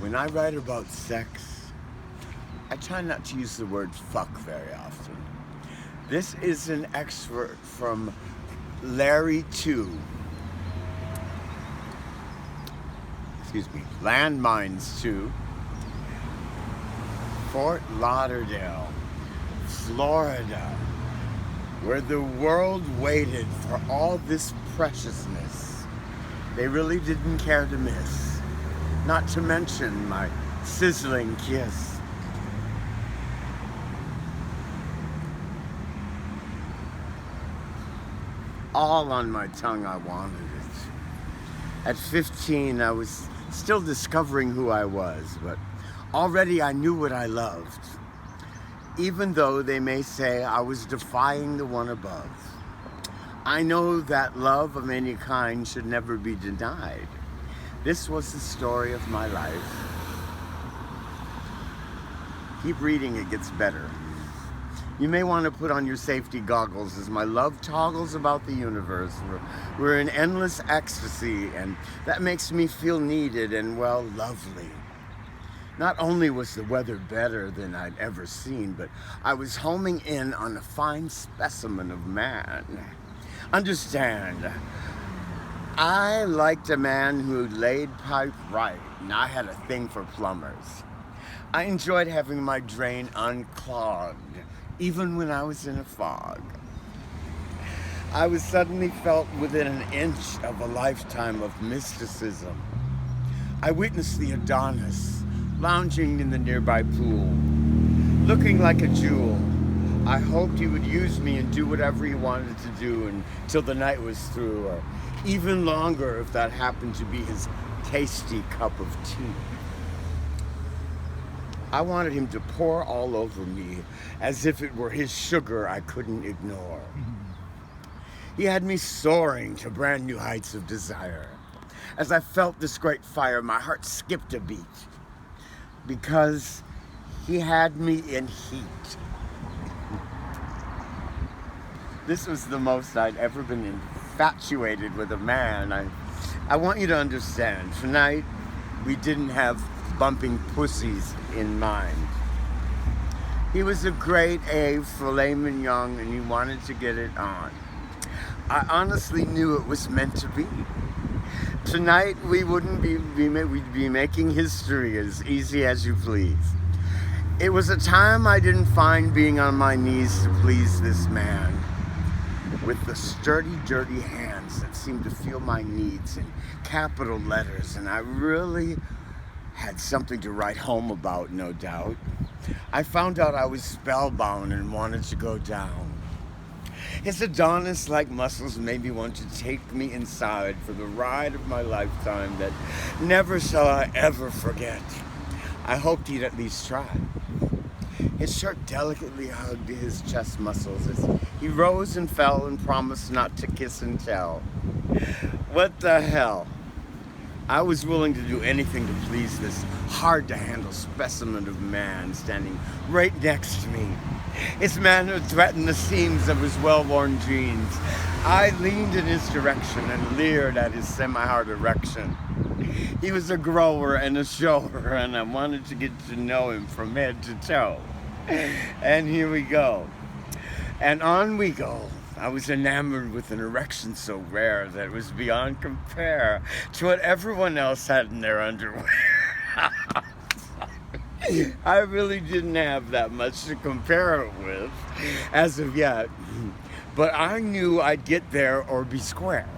When I write about sex, I try not to use the word fuck very often. This is an excerpt from Larry 2. Landmines 2, Fort Lauderdale, Florida, where the world waited for all this preciousness they really didn't care to miss, not to mention my sizzling kiss. All on my tongue, I wanted it. At 15, I was still discovering who I was, but already I knew what I loved, even though they may say I was defying the one above. I know that love of any kind should never be denied. This was the story of my life. Keep reading, it gets better. You may want to put on your safety goggles as my love toggles about the universe. We're in endless ecstasy, and that makes me feel needed and, well, lovely. Not only was the weather better than I'd ever seen, but I was homing in on a fine specimen of man. Understand, I liked a man who laid pipe right, and I had a thing for plumbers. I enjoyed having my drain unclogged, even when I was in a fog. I was suddenly felt within an inch of a lifetime of mysticism. I witnessed the Adonis lounging in the nearby pool, looking like a jewel. I hoped he would use me and do whatever he wanted to do until the night was through, or even longer if that happened to be his tasty cup of tea. I wanted him to pour all over me as if it were his sugar I couldn't ignore. He had me soaring to brand new heights of desire. As I felt this great fire, my heart skipped a beat because he had me in heat. This was the most I'd ever been infatuated with a man. I want you to understand, tonight we didn't have bumping pussies in mind. He was a grade A filet mignon and he wanted to get it on. I honestly knew it was meant to be. Tonight we'd be making history as easy as you please. It was a time I didn't find being on my knees to please this man with the sturdy, dirty hands that seemed to feel my needs in capital letters, and I really had something to write home about, no doubt. I found out I was spellbound and wanted to go down. His Adonis-like muscles made me want to take me inside for the ride of my lifetime that never shall I ever forget. I hoped he'd at least try. His shirt delicately hugged his chest muscles as he rose and fell and promised not to kiss and tell. What the hell? I was willing to do anything to please this hard-to-handle specimen of man standing right next to me. His manner threatened the seams of his well-worn jeans. I leaned in his direction and leered at his semi-hard erection. He was a grower and a shower, and I wanted to get to know him from head to toe. And here we go. And on we go. I was enamored with an erection so rare that it was beyond compare to what everyone else had in their underwear. I really didn't have that much to compare it with as of yet, but I knew I'd get there or be square.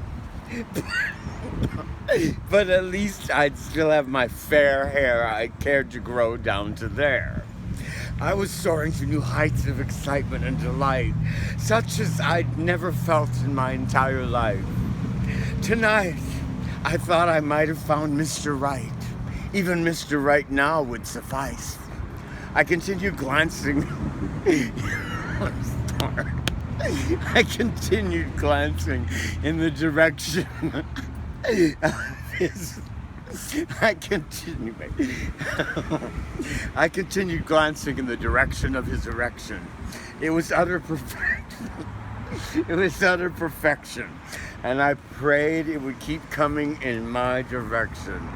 But at least I'd still have my fair hair I cared to grow down to there. I was soaring to new heights of excitement and delight, such as I'd never felt in my entire life. Tonight, I thought I might have found Mr. Right. Even Mr. Right now would suffice. I continued glancing. I continued glancing in the direction of his. I continued glancing in the direction of his erection. It was utter perfection. It was utter perfection, and I prayed it would keep coming in my direction.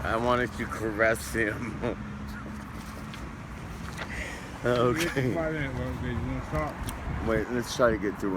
I wanted to caress him. It's Okay. 5 minutes, you want to talk? Wait, let's try to get through